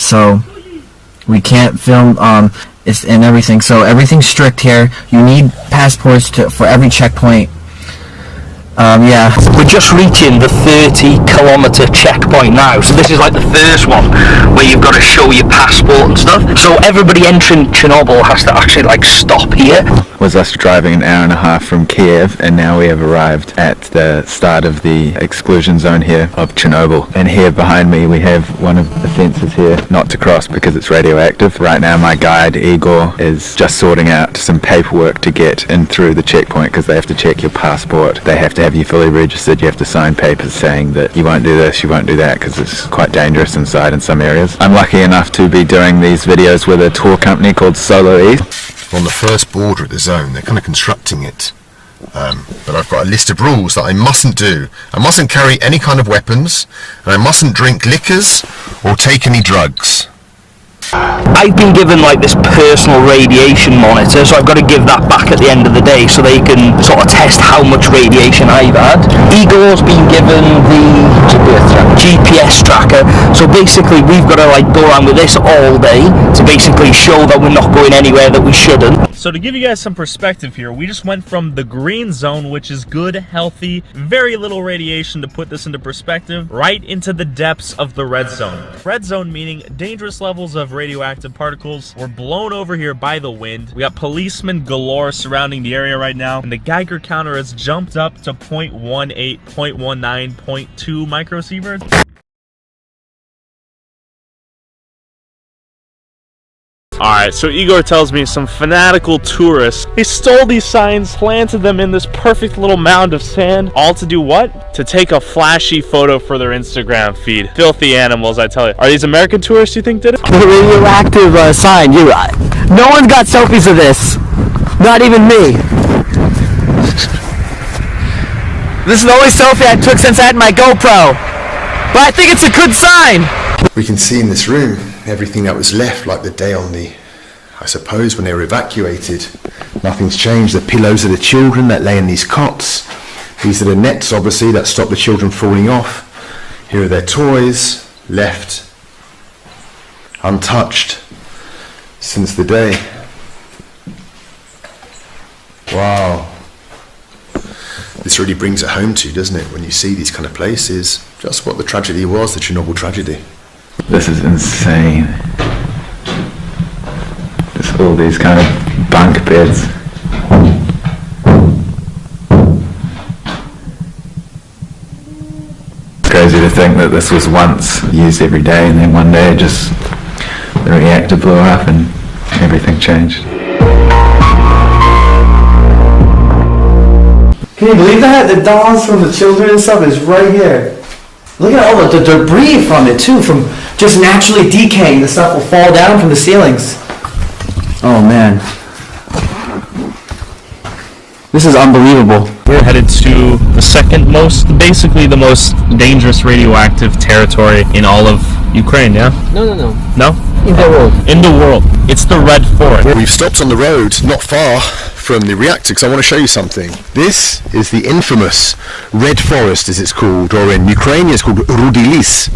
so we can't film it's and everything. So everything's strict here. You need passports for every checkpoint. Yeah. We're just reaching the 30-kilometer checkpoint now, so this is like the first one where you've got to show your passport and stuff. So everybody entering Chernobyl has to actually like stop here. Was us driving an hour and a half from Kiev, and now we have arrived at the start of the exclusion zone here of Chernobyl. And here behind me we have one of the fences here, not to cross because it's radioactive. Right now my guide Igor is just sorting out some paperwork to get in through the checkpoint, because they have to check your passport. They have to have you fully registered. You have to sign papers saying that you won't do this, you won't do that, because it's quite dangerous inside in some areas. I'm lucky enough to be doing these videos with a tour company called SoloEast. On the first border of the zone, they're kind of constructing it, but I've got a list of rules that I mustn't do. I mustn't carry any kind of weapons, and I mustn't drink liquors or take any drugs. I've been given like this personal radiation monitor, so I've got to give that back at the end of the day so they can sort of test how much radiation I've had. Igor's been given the GPS tracker, so basically we've got to like go around with this all day to basically show that we're not going anywhere that we shouldn't. So to give you guys some perspective here, we just went from the green zone, which is good, healthy, very little radiation to put this into perspective, right into the depths of the red zone. Red zone meaning dangerous levels of radioactive particles were blown over here by the wind. We got policemen galore surrounding the area right now, and the Geiger counter has jumped up to 0.18, 0.19, 0.2 microsieverts. Alright, so Igor tells me some fanatical tourists, they stole these signs, planted them in this perfect little mound of sand, all to do what? To take a flashy photo for their Instagram feed. Filthy animals, I tell you. Are these American tourists you think did it? The radioactive sign, no one's got selfies of this. Not even me. This is the only selfie I took since I had my GoPro. But I think it's a good sign. We can see in this room everything that was left, like the day on the, I suppose, when they were evacuated. Nothing's changed. The pillows of the children that lay in these cots. These are the nets, obviously, that stop the children falling off. Here are their toys, left untouched since the day. Wow. This really brings it home to you, doesn't it, when you see these kind of places, just what the tragedy was, the Chernobyl tragedy. This is insane. There's all these kind of bunk beds. Crazy to think that this was once used every day, and then one day just the reactor blew up and everything changed. Can you believe that? The dolls from the children and stuff is right here. Look at all the debris from it too, from just naturally decaying. The stuff will fall down from the ceilings. Oh man. This is unbelievable. We're headed to the second most, basically the most dangerous radioactive territory in all of Ukraine, yeah? No. No? In the world. In the world. It's the Red Forest. We've stopped on the road not far from the reactor because I want to show you something. This is the infamous Red Forest, as it's called, or in Ukrainian it's called Rudilis.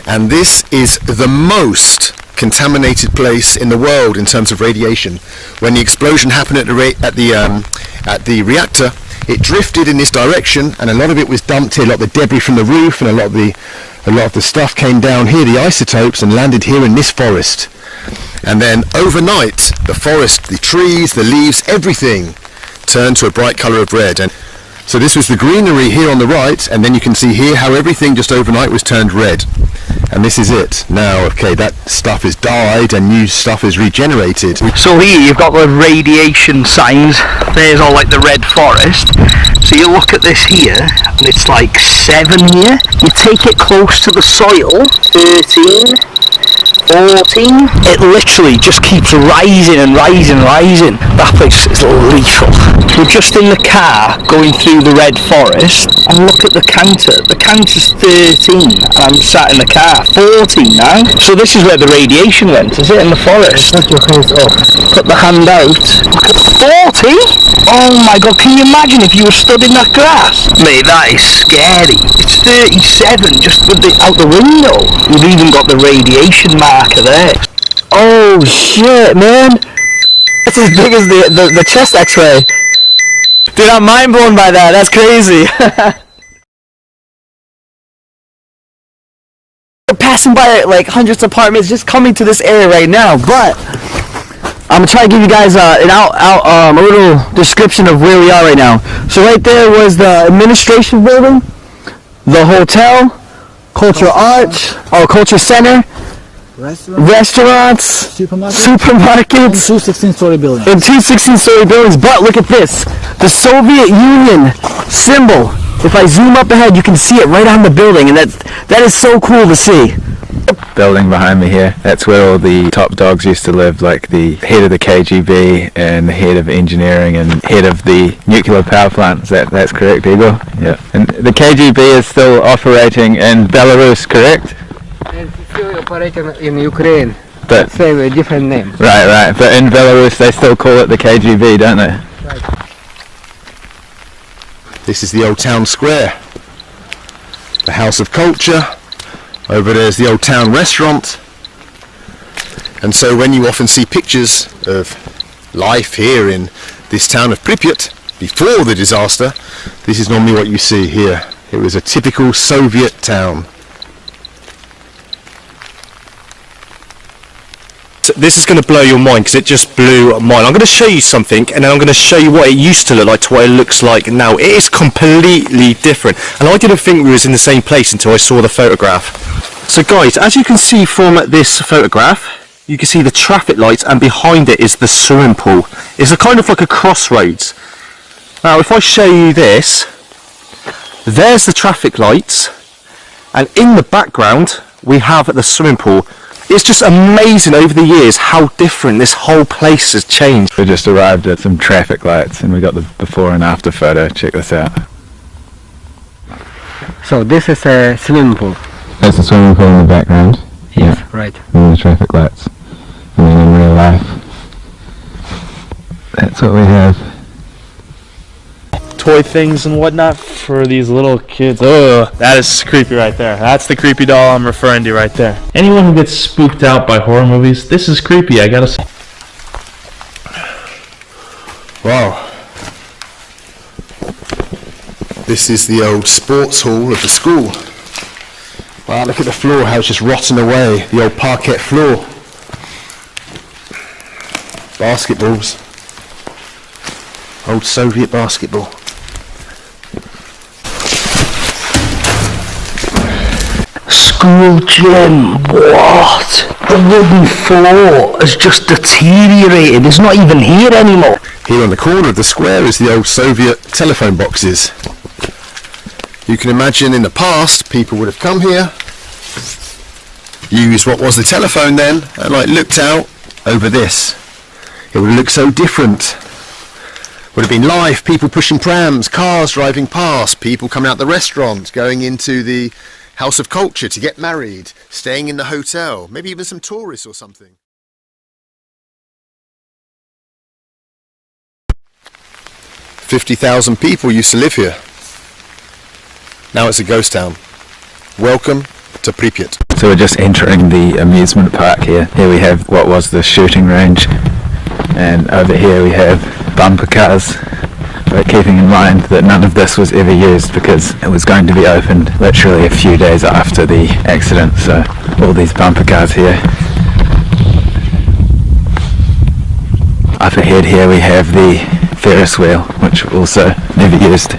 And this is the most contaminated place in the world in terms of radiation. When the explosion happened at the reactor, it drifted in this direction, and a lot of it was dumped here, a lot of the debris from the roof, and a lot of the stuff came down here, the isotopes, and landed here in this forest. And then overnight, the forest, the trees, the leaves, everything turned to a bright colour of red. And so this was the greenery here on the right, and then you can see here how everything just overnight was turned red. And this is it. Now, okay, that stuff is died and new stuff is regenerated. So here you've got the radiation signs. There's all like the red forest. So you look at this here, and it's like 7 here. You take it close to the soil, 13, 14. It literally just keeps rising and rising and rising. That place is lethal. We're just in the car going through the red forest, and look at the counter. The counter's 13, and I'm sat in the car, 14 now. So this is where the radiation went, is it, in the forest? Put your hands up. Put the hand out. Look at 40? Oh my god, can you imagine if you were stood in that grass? Mate, that is scary. It's 37 just with out the window. You've even got the radiation marker there. Oh shit, man! It's as big as the chest X-ray. Dude, I'm mind blown by that. That's crazy. We're passing by like hundreds of apartments just coming to this area right now, but I'm gonna try to give you guys a little description of where we are right now. So right there was the administration building, the hotel, cultural arts, culture center, restaurants, supermarkets, Two 16-story buildings. and two 16-story buildings. But look at this, the Soviet Union symbol. If I zoom up ahead, you can see it right on the building, and that is so cool to see. Building behind me here, that's where all the top dogs used to live, like the head of the KGB and the head of engineering and head of the nuclear power plant. That's correct, Igor? Yeah. And the KGB is still operating in Belarus, correct? And still operating in Ukraine. But Same a different name. right. But in Belarus they still call it the KGB, don't they? Right. This is the old town square, the House of Culture. Over there's the old town restaurant. And so when you often see pictures of life here in this town of Pripyat before the disaster, this is normally what you see here. It was a typical Soviet town. This is going to blow your mind because it just blew mine. I'm going to show you something and then I'm going to show you what it used to look like to what it looks like now. It is completely different, and I didn't think we was in the same place until I saw the photograph. So guys, as you can see from this photograph, you can see the traffic lights and behind it is the swimming pool. It's a kind of like a crossroads. Now if I show you this, there's the traffic lights and in the background we have the swimming pool. It's just amazing over the years how different this whole place has changed. We just arrived at some traffic lights and we got the before and after photo. Check this out. So this is a swimming pool. That's the swimming pool in the background. Yes, right. And the traffic lights. And then in real life, that's what we have. Toy things and whatnot for these little kids. Oh, that is creepy right there. That's the creepy doll I'm referring to right there. Anyone who gets spooked out by horror movies, this is creepy, I gotta say. Wow. This is the old sports hall of the school. Wow, look at the floor, how it's just rotting away. The old parquet floor. Basketballs. Old Soviet basketball. School gym, what? The wooden floor has just deteriorated. It's not even here anymore. Here on the corner of the square is the old Soviet telephone boxes. You can imagine in the past people would have come here, used what was the telephone then, and like looked out over this. It would have looked so different. Would have been life, people pushing prams, cars driving past, people coming out the restaurant, going into the House of Culture to get married, staying in the hotel, maybe even some tourists or something. 50,000 people used to live here. Now it's a ghost town. Welcome to Pripyat. So we're just entering the amusement park here. Here we have what was the shooting range, and over here we have bumper cars. But keeping in mind that none of this was ever used because it was going to be opened literally a few days after the accident. So all these bumper cars here. Up ahead here we have the Ferris wheel, which also never used.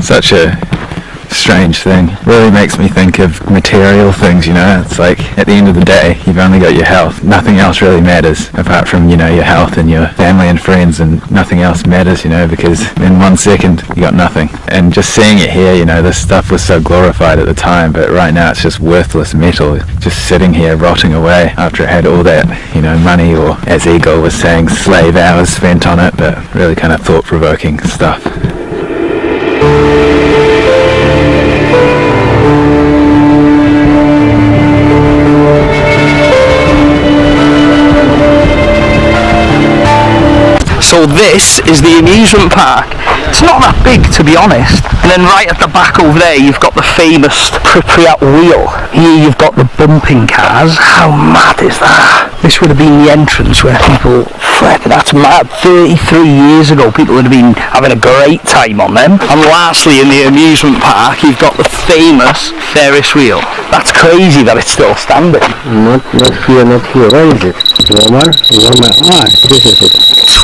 Such a strange thing. Really makes me think of material things, you know. It's like at the end of the day you've only got your health. Nothing else really matters apart from, you know, your health and your family and friends, and nothing else matters, you know, because in 1 second you got nothing. And just seeing it here, you know, this stuff was so glorified at the time, but right now it's just worthless metal just sitting here rotting away after it had all that, you know, money, or as Igor was saying, slave hours spent on it, but really kind of thought-provoking stuff. So this is the amusement park. It's not that big, to be honest. And then right at the back over there, you've got the famous Pripyat wheel. Here you've got the bumping cars. How mad is that? This would have been the entrance where people fled. That's mad. 33 years ago, people would have been having a great time on them. And lastly, in the amusement park, you've got the famous Ferris wheel. That's crazy that it's still standing. Not here, not here. Where is it? Warmer? This is it.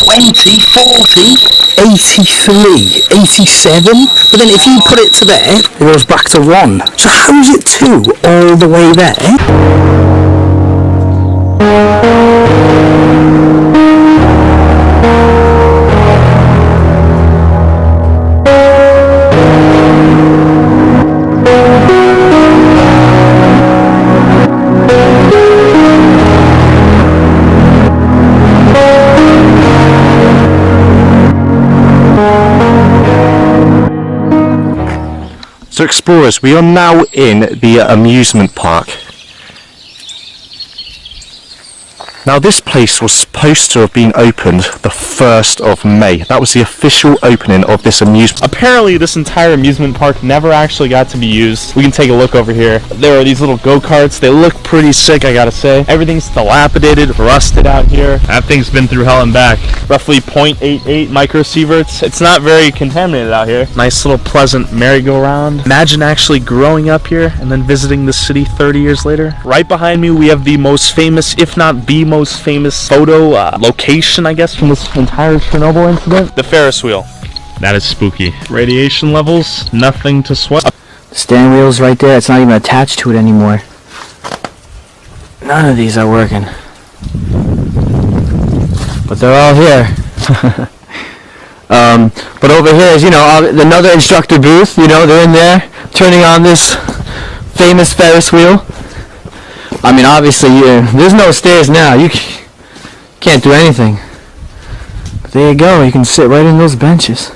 20, 40, 83, 87. But then if you put it to there, it goes back to 1. So how is it 2 all the way there? So explorers, we are now in the amusement park. Now this place was supposed to have been opened the 1st of May. That was the official opening of this amusement. Apparently this entire amusement park never actually got to be used. We can take a look over here. There are these little go-karts. They look pretty sick, I gotta say. Everything's dilapidated, rusted out here. That thing's been through hell and back. Roughly 0.88 microsieverts. It's not very contaminated out here. Nice little pleasant merry-go-round. Imagine actually growing up here and then visiting the city 30 years later. Right behind me we have the most famous, if not the most famous photo location, I guess, from this entire Chernobyl incident. The Ferris wheel. That is spooky. Radiation levels, nothing to sweat. The steering wheel's right there. It's not even attached to it anymore. None of these are working. But they're all here. But over here is, you know, another instructor booth. You know, they're in there turning on this famous Ferris wheel. I mean, obviously, there's no stairs now. You can't do anything. But there you go. You can sit right in those benches.